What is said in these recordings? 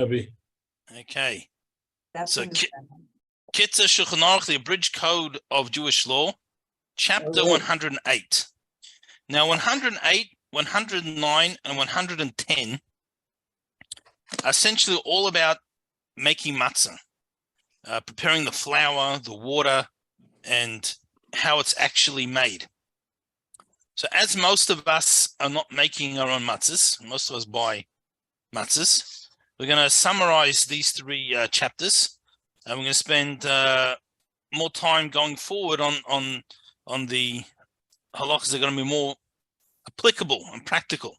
Okay. That's So, in the second. Kitzur Shulchan Aruch, the abridged code of Jewish law, chapter 108. Now, 108, 109, and 110 are essentially all about making matzah, preparing the flour, the water, and how it's actually made. So as most of us are not making our own matzahs, most of us buy matzahs, we're going to summarize these three chapters, and we're going to spend more time going forward on the halachas that are going to be more applicable and practical.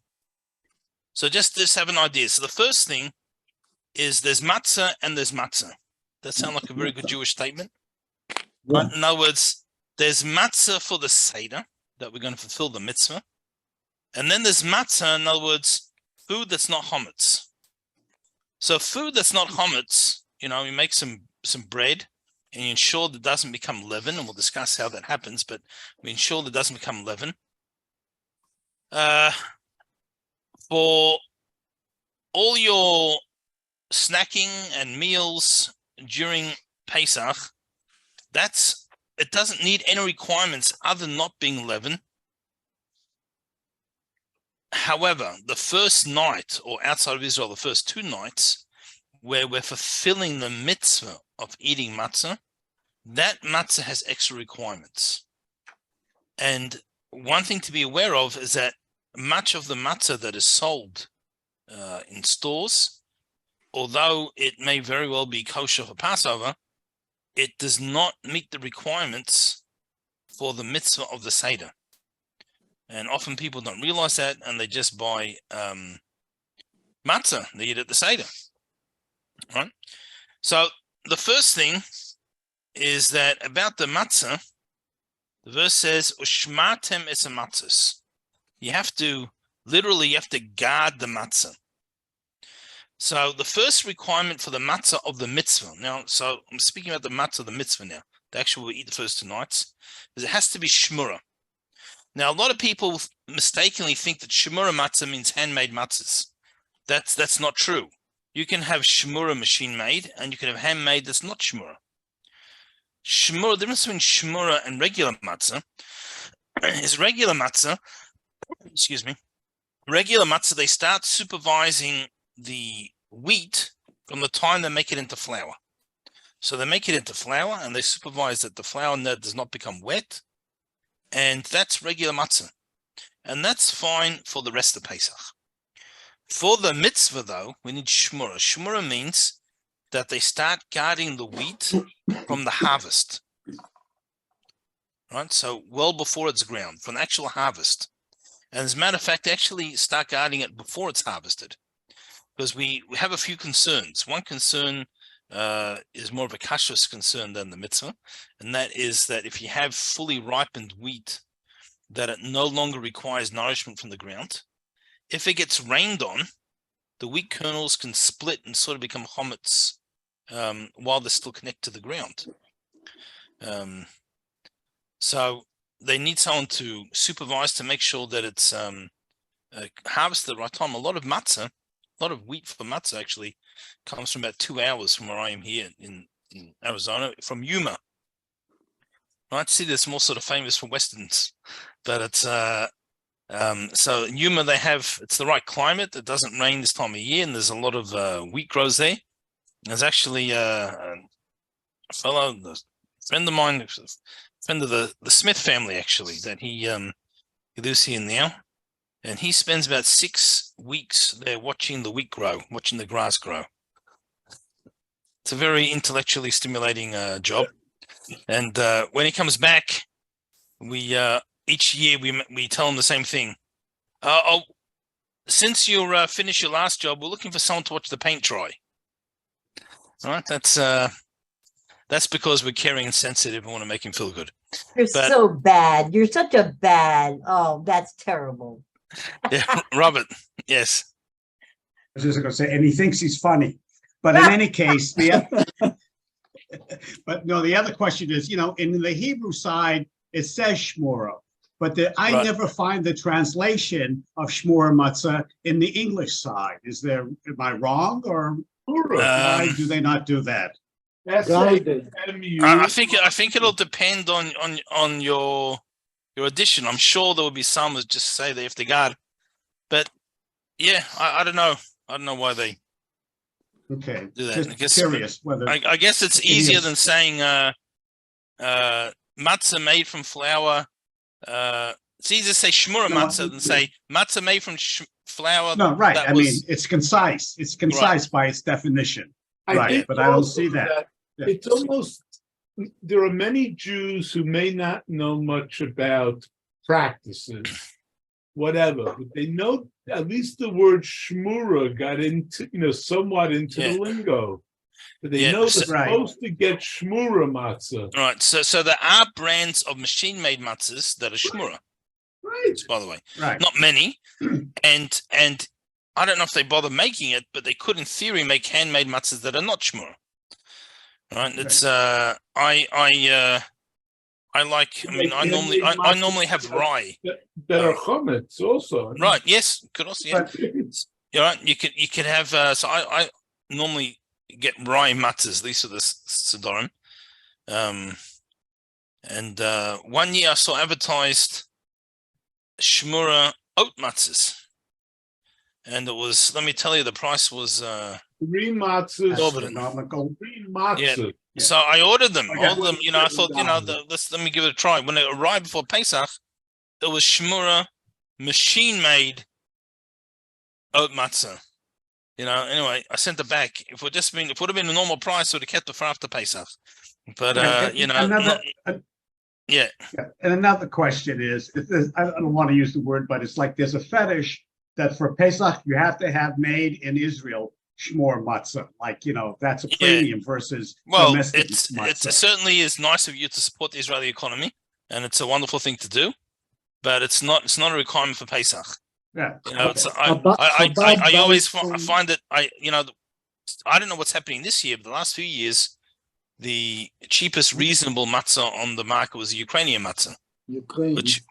So just have an idea. So the first thing is there's matzah and there's matzah. That sounds like a very good Jewish statement. Yeah. In other words, there's matzah for the Seder, that we're going to fulfill the mitzvah. And then there's matzah, in other words, food that's not chametz. So food that's not chametz, you make some bread and you ensure that it doesn't become leaven, and we'll discuss how that happens, but we ensure that it doesn't become leaven. For all your snacking and meals during Pesach, it doesn't need any requirements other than not being leaven. However, the first night, or outside of Israel, the first 2 nights, where we're fulfilling the mitzvah of eating matzah, that matzah has extra requirements. And one thing to be aware of is that much of the matzah that is sold in stores, although it may very well be kosher for Passover, it does not meet the requirements for the mitzvah of the Seder. And often people don't realize that, and they just buy matzah. They eat at the Seder. Right? So the first thing is that about the matzah, the verse says, Ushmatem es matzahs. You have to guard the matzah. So the first requirement for the matzah of the mitzvah, now, so I'm speaking about the matzah of the mitzvah now, the actual we eat the first 2 nights, is it has to be shmura. Now, a lot of people mistakenly think that shmura matzah means handmade matzahs. That's not true. You can have shmura machine made, and you can have handmade that's not shmura. The difference between shmura and regular matzah is regular matzah, they start supervising the wheat from the time they make it into flour. So they make it into flour and they supervise that the flour does not become wet, and that's regular matzah. And that's fine for the rest of Pesach. For the mitzvah, though, we need shmura. Shmura means that they start guarding the wheat from the harvest. Right? So well before it's ground, from the actual harvest. And as a matter of fact, they actually start guarding it before it's harvested. Because we have a few concerns. One concern is more of a kashrus concern than the mitzvah, and that is that if you have fully ripened wheat, that it no longer requires nourishment from the ground. If it gets rained on, the wheat kernels can split and sort of become chametz while they're still connected to the ground. So they need someone to supervise to make sure that it's harvested at the right time. A lot of wheat for matzah actually comes from about 2 hours from where I am here in Arizona, from Yuma. Right? See, that's more sort of famous for Westerns, but it's so in Yuma it's the right climate. It doesn't rain this time of year, and there's a lot of wheat grows there. There's actually a friend of mine, friend of the Smith family, actually, that he lives here now. And he spends about 6 weeks there watching the wheat grow, watching the grass grow. It's a very intellectually stimulating job. And when he comes back, we each year we tell him the same thing. Since you finished your last job, we're looking for someone to watch the paint dry. All right, that's because we're caring and sensitive and want to make him feel good. You're so bad. You're such a bad. Oh, that's terrible. Yeah, Robert. Yes. I was just going to say, and he thinks he's funny, but in any case, the other question is, in the Hebrew side, it says shmura, but I never find the translation of shmura matzah in the English side. Am I wrong or? Why do they not do that? Guided. I think it'll depend on your edition. I'm sure there will be some that just say they have to guard, but yeah, I don't know. I don't know why they Okay, do that. just curious whether I guess it's easier than saying matzah made from flour. It's easier to say shmura matzah than say matzah made from flour. No, right. I mean, it's concise. It's concise by its definition. Right, but I don't see that. Yeah. It's almost, there are many Jews who may not know much about practices, whatever, but they know at least the word shmura got into, somewhat into the lingo. But they know they're supposed to get shmura matzah. Right. So there are brands of machine-made matzahs that are shmura. Right. By the way, Right. Not many, and I don't know if they bother making it, but they could, in theory, make handmade matzahs that are not shmura. Right. It's I like. I mean, I normally have rye that are chametz also. Right. Yes. Could also. Yeah. You're right. You could have. So I normally get rye matzahs. These are the Sidorim. And 1 year I saw advertised shmura oat matzahs, and it was. Let me tell you, the price was 3 matzahs. Astronomical. 3 matzahs. Yeah. So I ordered them. I thought, let me give it a try. When it arrived before Pesach, it was shmura, machine-made oat matzah. Anyway, I sent it back. If it would have been a normal price, I would have kept it for after Pesach. But yeah. And another question is, I don't want to use the word, but it's like there's a fetish that for Pesach you have to have made in Israel shmur matzah, that's a premium versus domestic matzah. It certainly is nice of you to support the Israeli economy, and it's a wonderful thing to do, but it's not a requirement for Pesach. Yeah, I always find that I don't know what's happening this year, but the last few years, the cheapest reasonable matzah on the market was the Ukrainian matzah, which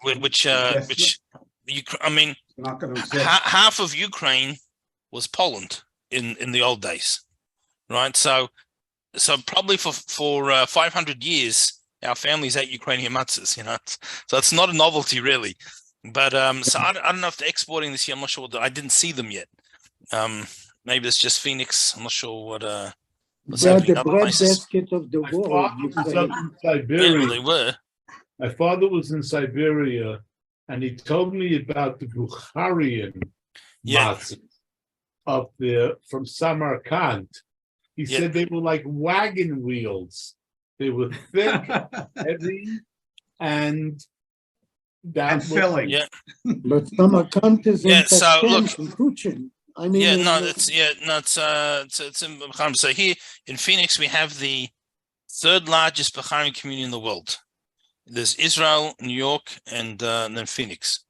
I mean, not going to half of Ukraine was Poland in the old days, right? So probably for 500 years, our families ate Ukrainian matzahs, so it's not a novelty really. But so I don't know if they're exporting this year. I'm not sure. I didn't see them yet. Maybe it's just Phoenix. I'm not sure what's happening in other places. Basket of the world. Siberia. They were. My father was in Siberia, and he told me about the Bukharian matzahs up there from Samarkand. He said they were like wagon wheels. They were thick, heavy, and filling. Yeah. But Samarkand is in Putin. I mean, it's in Bahrain. So here in Phoenix, we have the 3rd largest Bahrain community in the world. There's Israel, New York, and then Phoenix.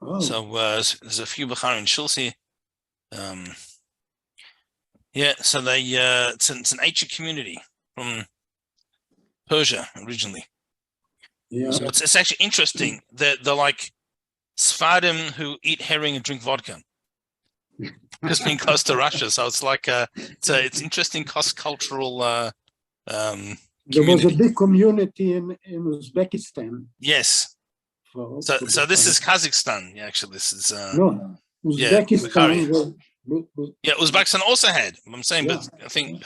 Oh. So there's a few Bahrain shuls here. So they it's an ancient community from Persia originally. Yeah. So it's actually interesting that they're like Sfardim who eat herring and drink vodka. Because being close to Russia, so it's like it's interesting cross-cultural. There was a big community in Uzbekistan. Yes. So this is Kazakhstan. Yeah, actually, this is Uzbekistan. Uzbekistan also had. I'm saying, but I think.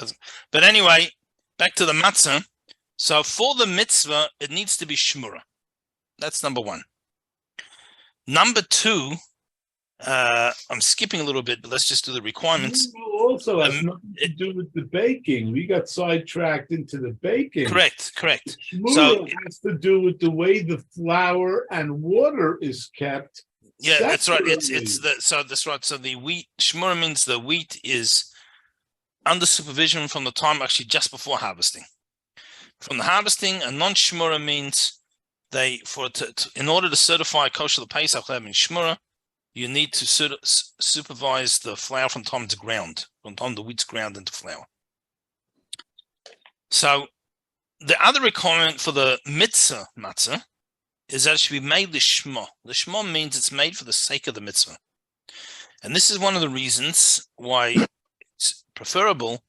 But anyway, back to the matzah. So for the mitzvah, it needs to be shmura. That's number 1. Number 2. I'm skipping a little bit, but let's just do the requirements. Also has nothing to do with the baking. We got sidetracked into the baking. Correct. So it has to do with the way the flour and water is kept. Yeah, that's right. That's right. So the wheat shmura means the wheat is under supervision from the time actually just before harvesting. From the harvesting, a non-shmura means in order to certify kosher the Pesach in shmura, you need to supervise the flour from time it's ground, from time the wheat's ground into flour. So the other requirement for the mitzvah matzah is that it should be made lishma. Lishma means it's made for the sake of the mitzvah. And this is one of the reasons why it's preferable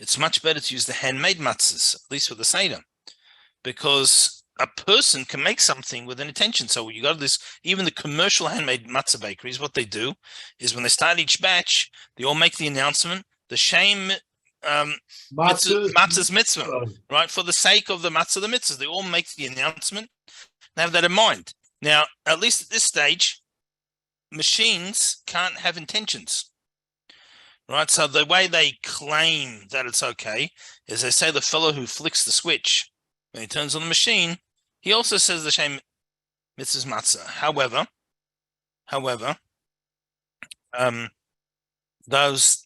it's much better to use the handmade matzahs, at least for the Seder, because a person can make something with an intention. So you got this, even the commercial handmade matzah bakeries, what they do is when they start each batch, they all make the announcement, the shame matzah's mitzvah, right? For the sake of the matzah, the mitzvahs, they all make the announcement. They have that in mind. Now, at least at this stage, machines can't have intentions, right? So the way they claim that it's okay is they say the fellow who flicks the switch when he turns on the machine, he also says the same mitzvah's matzah. However, those,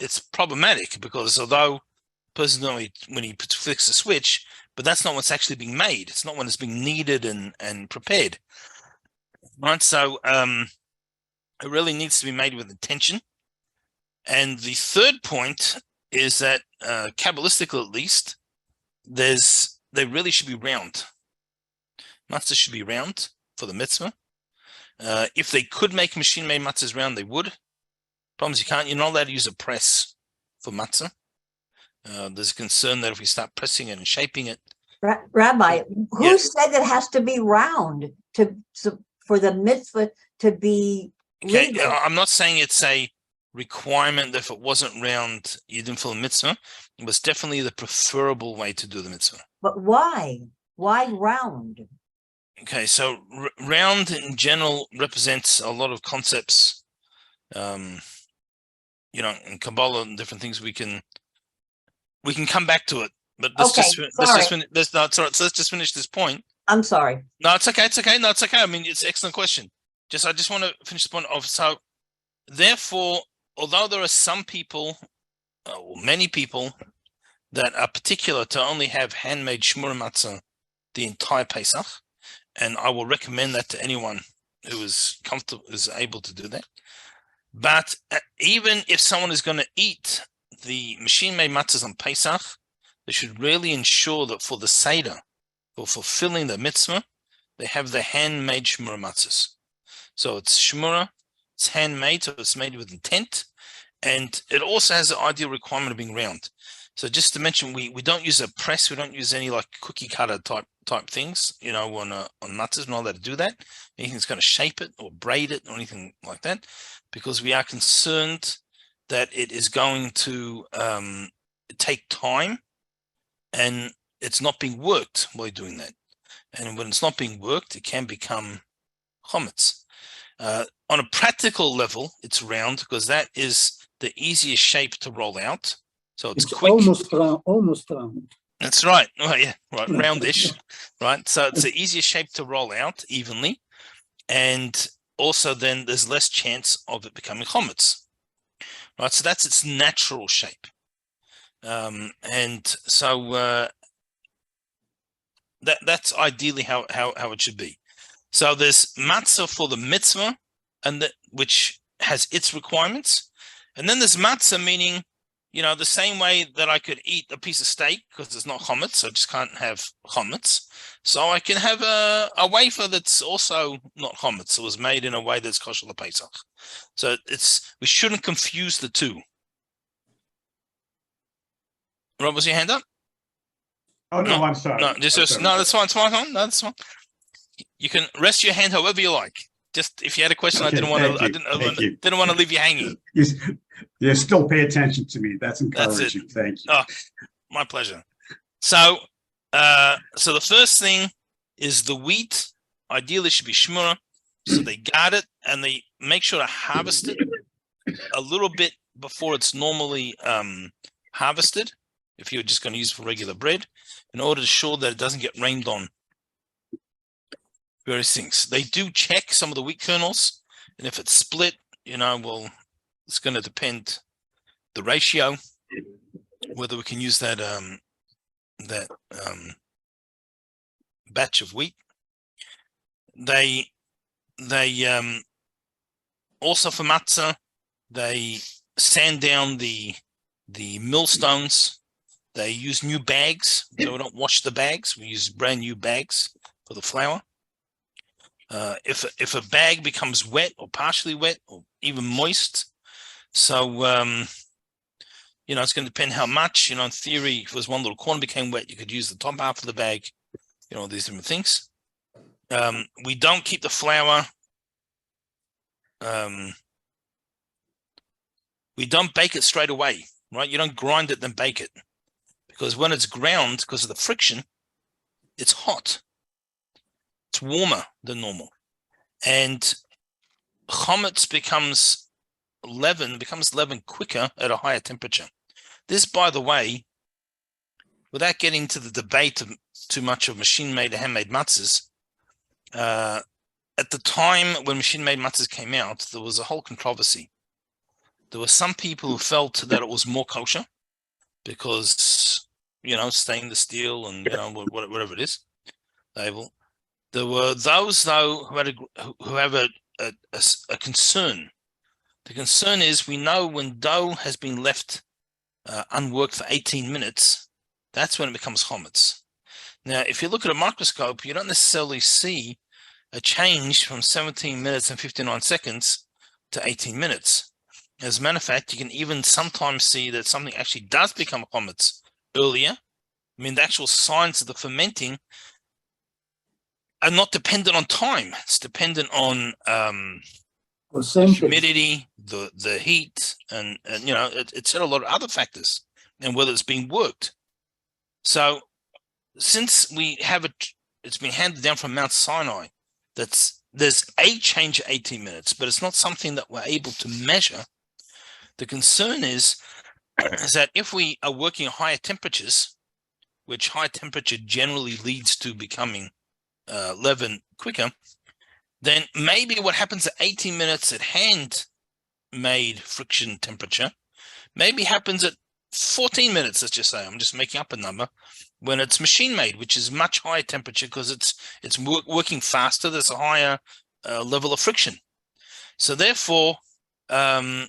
it's problematic, because although the person only when he flicks the switch, but that's not what's actually being made. It's not when it's being kneaded and prepared, right? So it really needs to be made with intention. And the third point is that Kabbalistically, at least, they really should be round. Matzah should be round for the mitzvah. If they could make machine-made matzahs round, they would. Problem is you're not allowed to use a press for matzah. There's a concern that if we start pressing it and shaping it. Rabbi, who said it has to be round for the mitzvah to be legal? Okay, I'm not saying it's a requirement that if it wasn't round, you didn't fulfill the mitzvah. It was definitely the preferable way to do the mitzvah. But why? Why round? Okay, so round in general represents a lot of concepts, in Kabbalah and different things. We can come back to it, but let's just finish this point. I'm sorry. No, it's okay. It's okay. No, it's okay. I mean, it's an excellent question. I just want to finish the point of, so therefore, although there are some people, or many people, that are particular to only have handmade shmura matzah the entire Pesach, and I will recommend that to anyone who is comfortable, is able to do that. But even if someone is going to eat the machine-made matzahs on Pesach, they should really ensure that for the Seder, for fulfilling the mitzvah, they have the handmade shmura matzahs. So it's shmura, it's handmade, so it's made with intent, and it also has the ideal requirement of being round. So just to mention, we don't use a press, we don't use any like cookie cutter type things, on matzahs. We're not allowed to do that. Anything that's going to shape it or braid it or anything like that, because we are concerned that it is going to take time, and it's not being worked while you're doing that. And when it's not being worked, it can become chometz. On a practical level, it's round because that is the easiest shape to roll out. So it's quick. Almost round. That's right. Oh, yeah, right. Roundish, right? So it's the easiest shape to roll out evenly, and also then there's less chance of it becoming chometz, right? So that's its natural shape, and so that's ideally how it should be. So there's matzah for the mitzvah, and which has its requirements, and then there's matzah, meaning, the same way that I could eat a piece of steak because it's not chometz, so I just can't have chometz. So I can have a wafer that's also not chometz. It was made in a way that's kosher l'Pesach. So we shouldn't confuse the two. Rob, was your hand up? Oh no, I'm sorry. No, that's fine. It's fine. No, that's fine. You can rest your hand however you like. Just if you had a question, Okay, I didn't want to leave you hanging. You still pay attention to me. That's encouraging. Thank you. Oh, my pleasure. So the first thing is the wheat. Ideally, should be shmura. So they guard it and they make sure to harvest it a little bit before it's normally harvested. If you're just going to use it for regular bread, in order to ensure that it doesn't get rained on. Various things. They do check some of the wheat kernels, and if it's split, it's going to depend the ratio, whether we can use that batch of wheat. They also for matzah, they sand down the millstones. They use new bags, so we don't wash the bags. We use brand new bags for the flour. If a bag becomes wet or partially wet or even moist, so it's going to depend how much. In theory, if it was one little corner became wet, you could use the top half of the bag. These different things. We don't keep the flour. We don't bake it straight away, right? You don't grind it then bake it, because when it's ground, because of the friction, it's hot. It's warmer than normal, and chametz becomes leaven quicker at a higher temperature. This, by the way, without getting to the debate of too much of machine-made and handmade matzahs, at the time when machine-made matzahs came out, there was a whole controversy. There were some people who felt that it was more kosher because, stainless steel and, whatever it is. There were those, though, who have a concern. The concern is, we know when dough has been left unworked for 18 minutes, that's when it becomes chametz. Now, if you look at a microscope, you don't necessarily see a change from 17 minutes and 59 seconds to 18 minutes. As a matter of fact, you can even sometimes see that something actually does become chametz earlier. I mean, the actual signs of the fermenting are not dependent on time. It's dependent on humidity, the heat, and it's a lot of other factors, and whether it's being worked. So, since we have it's been handed down from Mount Sinai, there's a change at 18 minutes, but it's not something that we're able to measure. The concern is that if we are working at higher temperatures, which high temperature generally leads to becoming leaven quicker, then maybe what happens at 18 minutes at hand-made friction temperature maybe happens at 14 minutes, let's just say, I'm just making up a number, when it's machine-made, which is much higher temperature because it's working faster, there's a higher level of friction. So therefore, there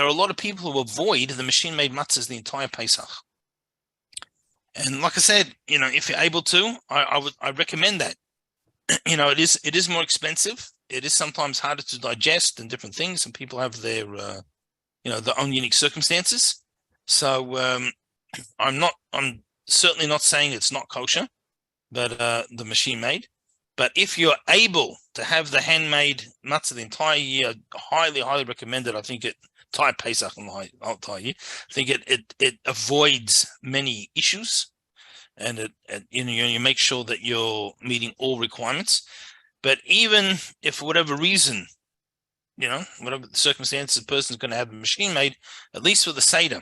are a lot of people who avoid the machine-made matzahs the entire Pesach. And like I said, if you're able to, I recommend that. It is more expensive. It is sometimes harder to digest and different things, and people have their their own unique circumstances. So I'm certainly not saying it's not kosher, but the machine made. But if you're able to have the handmade matzah the entire year, highly, highly recommended. I think entire Pesach and the entire year. I think it avoids many issues, and you make sure that you're meeting all requirements. But even if for whatever reason, whatever the circumstances, the person's going to have a machine made, at least for the Seder,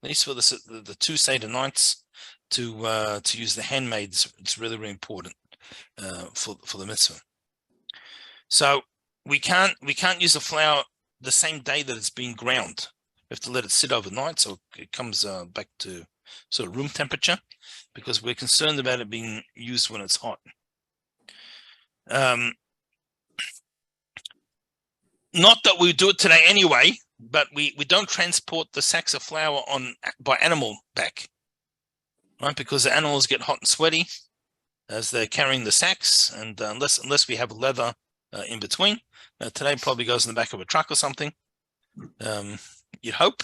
at least for the 2 Seder nights, to use the handmade, it's really, really important for the mitzvah. So we can't use the flour the same day that it's being ground. We have to let it sit overnight so it comes back to sort of room temperature, because we're concerned about it being used when it's hot. Not that we do it today anyway, but we don't transport the sacks of flour by animal back, right? Because the animals get hot and sweaty as they're carrying the sacks, and unless we have leather in between. Today probably goes in the back of a truck or something. You'd hope.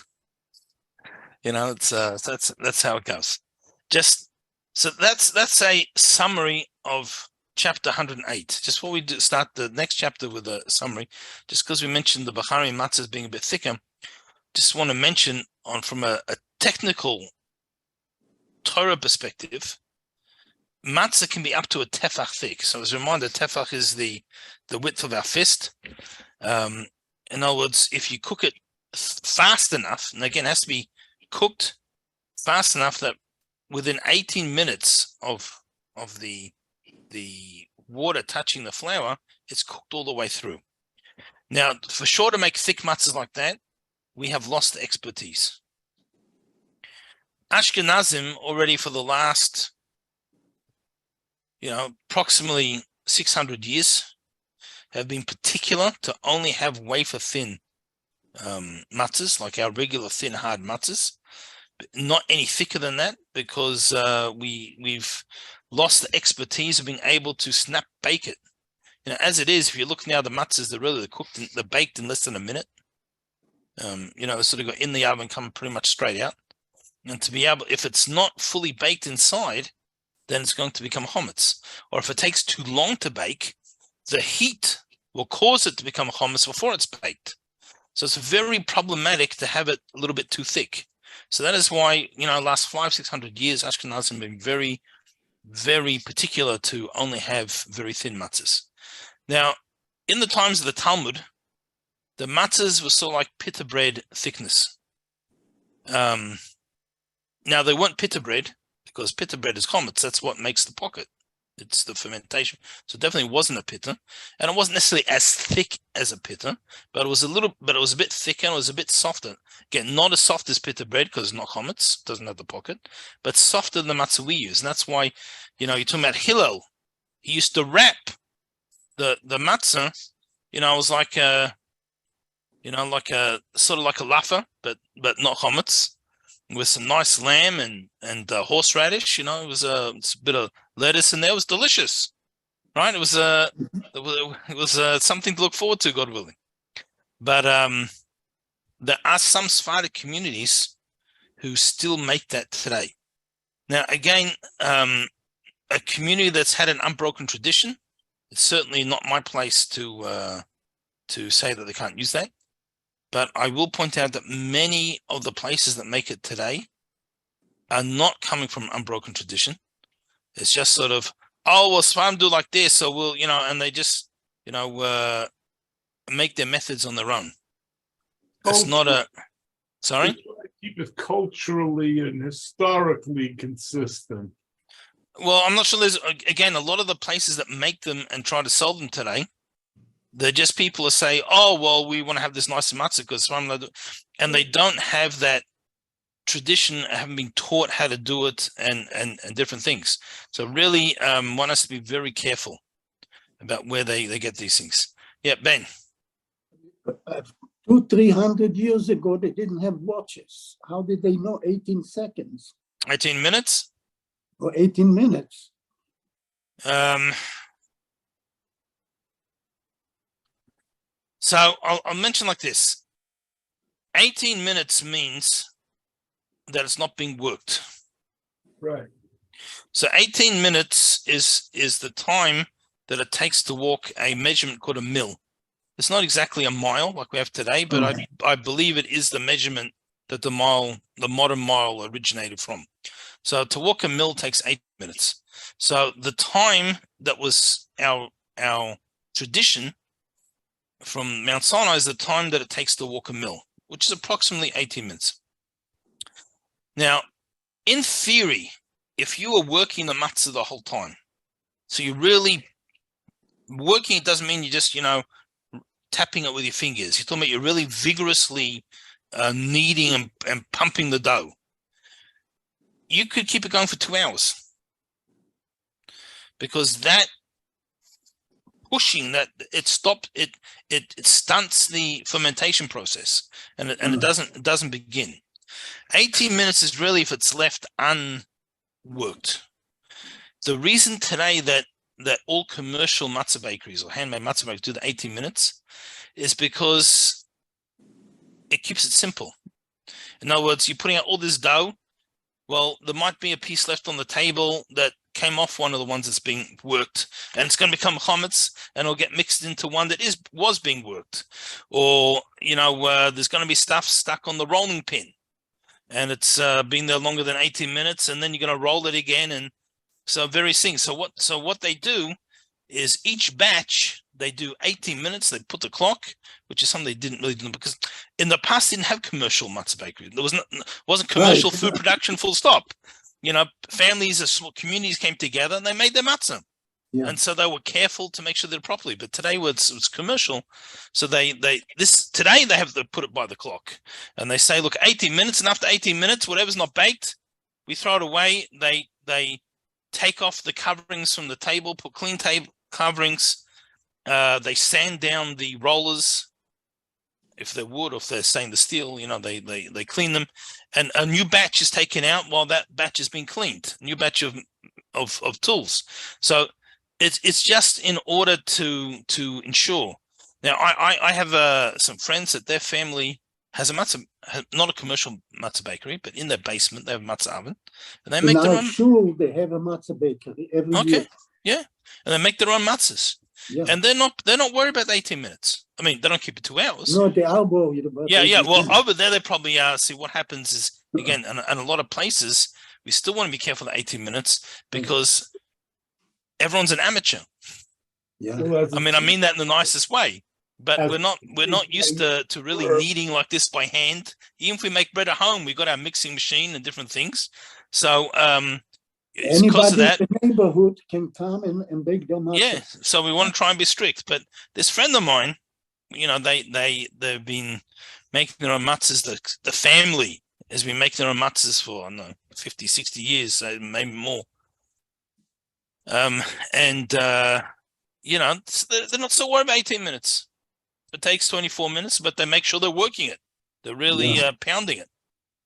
It's that's how it goes. So that's a summary of chapter 108. Just before we start the next chapter with a summary, just because we mentioned the Bachari matzahs being a bit thicker, just want to mention from a technical Torah perspective, matzah can be up to a tefach thick. So as a reminder, tefach is the width of our fist. In other words, if you cook it fast enough, and again, it has to be cooked fast enough that within 18 minutes of the water touching the flour, it's cooked all the way through. Now, for sure, to make thick matzahs like that, we have lost the expertise. Ashkenazim already for the last, approximately 600 years, have been particular to only have wafer thin matzahs, like our regular thin hard matzahs, but not any thicker than that. because we've lost the expertise of being able to snap bake it. You know, as it is, if you look now, the matzahs, they're baked in less than a minute. You know, they sort of go in the oven, come pretty much straight out. And to be able, if it's not fully baked inside, then it's going to become chametz. Or if it takes too long to bake, the heat will cause it to become chametz before it's baked. So it's very problematic to have it a little bit too thick. So that is why, you know, last 500-600 years, Ashkenazim have been very, very particular to only have very thin matzahs. Now, in the times of the Talmud, the matzahs were sort of like pita bread thickness. Now, they weren't pita bread because pita bread is chametz. That's what makes the pocket. It's the fermentation. So it definitely wasn't a pita. And it wasn't necessarily as thick as a pita, but it was a bit thicker and it was a bit softer. Again, not as soft as pita bread because it's not chametz, doesn't have the pocket, but softer than the matzah we use. And that's why, you know, you're talking about Hillel. He used to wrap the matzah, you know, it was like a, you know, like a sort of like a laffa, but not chametz, with some nice lamb and horseradish. You know, it was a bit of lettuce in there. It was delicious, right? It was something to look forward to, God willing. But there are some Sephardic communities who still make that today. Now, again, a community that's had an unbroken tradition. It's certainly not my place to say that they can't use that. But I will point out that many of the places that make it today are not coming from unbroken tradition. It's just sort of, oh, well, Sfam do like this, so we'll, you know, and they just, you know, make their methods on their own. It's not a, sorry? Keep it culturally and historically consistent. Well, I'm not sure there's, again, a lot of the places that make them and try to sell them today, they're just people who say, oh, well, we want to have this nice matzah because, and they don't have that tradition, haven't been taught how to do it and different things. So really, one has to be very careful about where they get these things. Yeah, Ben. 200-300 years ago, they didn't have watches. How did they know 18 seconds? 18 minutes? Or 18 minutes? So I'll mention like this. 18 minutes means that it's not being worked. Right. So 18 minutes is the time that it takes to walk a measurement called a mil. It's not exactly a mile like we have today, but I believe it is the measurement that the modern mile originated from. So to walk a mil takes 8 minutes. So the time that was our tradition from Mount Sinai is the time that it takes to walk a mil, which is approximately 18 minutes. Now, in theory, if you are working the matzah the whole time, so you're really working, it doesn't mean you just, you know, tapping it with your fingers. You're talking about you're really vigorously kneading and pumping the dough. You could keep it going for 2 hours because that pushing, that it stunts the fermentation process and it doesn't begin. 18 minutes is really if it's left unworked. The reason today that all commercial matzah bakeries or handmade matzah bakeries do the 18 minutes is because it keeps it simple. In other words, you're putting out all this dough. Well, there might be a piece left on the table that came off one of the ones that's being worked, and it's going to become chametz, and it'll get mixed into one that was being worked. Or, you know, there's going to be stuff stuck on the rolling pin, and it's been there longer than 18 minutes, and then you're going to roll it again, and so various things. So what they do is each batch, they do 18 minutes, they put the clock, which is something they didn't really do because in the past didn't have commercial matzah bakery. There wasn't commercial food production, full stop. You know, families, small communities came together and they made their matzah. Yeah. And so they were careful to make sure they did it properly. But today it's commercial. So today they have to put it by the clock. And they say, look, 18 minutes, and after 18 minutes, whatever's not baked, we throw it away. They take off the coverings from the table, put clean table coverings. They sand down the rollers. if they're wood or if they're stainless steel, they clean them, and a new batch is taken out while that batch has been cleaned. New batch of tools. So it's just in order to ensure. Now I have some friends that their family has a matzah, not a commercial matzah bakery, but in their basement they have a matzah oven, and they In make their our own. shul, they have a matzah bakery every year. Yeah, and they make their own matzahs, Yeah. and they're not worried about the 18 minutes. I mean, they don't keep it 2 hours. No, they are worried about Yeah. everything. Well, over there they probably see what happens is again, and a lot of places we still want to be careful of 18 minutes because everyone's an amateur. Yeah. I mean that in the nicest way. But As- we're not used to really kneading like this by hand. Even if we make bread at home, we've got our mixing machine and different things. So it's because of Anybody that. in the neighborhood can come and bake their matzah. Yeah. So we want to try and be strict. But this friend of mine, they've been making their own matzahs. The family has been making their own matzahs for, I don't know, 50, 60 years, maybe more. And they're not so worried about 18 minutes. It takes 24 minutes, but they make sure they're working it. They're really pounding it.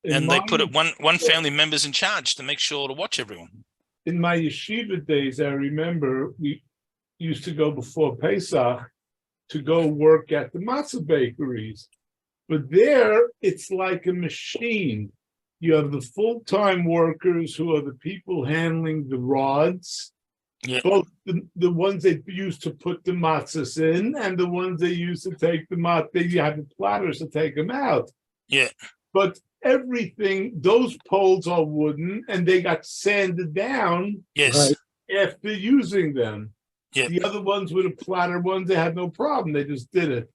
And they put it one family member's in charge to make sure to watch everyone. In my yeshiva days, I remember we used to go before Pesach to go work at the matzah bakeries. But there, it's like a machine. You have the full-time workers who are the people handling the rods, both the ones they use to put the matzahs in and the ones they use to take the matzah. You have the platters to take them out. Yeah. But everything, those poles are wooden and they got sanded down Yes. after using them. Yeah. The other ones were the platter ones, they had no problem. They just did it.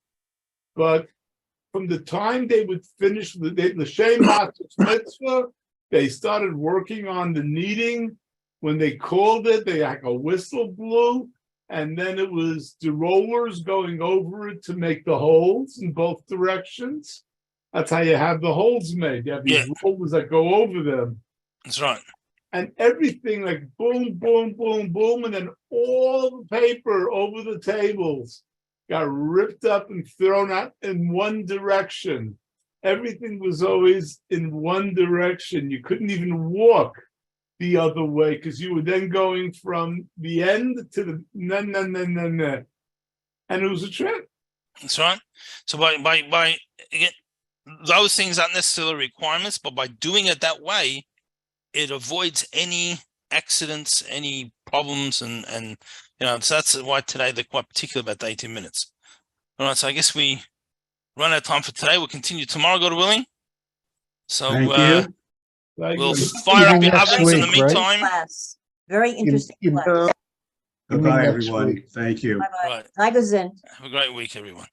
But from the time they would finish the Shem Mitzvah, they started working on the kneading. When they called it, they like a whistle blew, and then it was the rollers going over it to make the holes in both directions. That's how you have the holes made. You have these rollers that go over them. That's right. And everything like boom, boom, boom, boom, and then all the paper over the tables got ripped up and thrown out in one direction. Everything was always in one direction. You couldn't even walk the other way because you were then going from the end to the na. And it was a trip. That's right. So by again, those things aren't necessarily requirements, but by doing it that way, it avoids any accidents, any problems, and so that's why today they're quite particular about the 18 minutes. All right, so I guess we run out of time for today. We'll continue tomorrow, God willing. So Thank you. we'll fire up your next ovens in the week, right? meantime. Class. Very interesting in- class. Goodbye, next everyone. week. Thank you. Bye-bye. Right. Zeitgesund. Have a great week, everyone.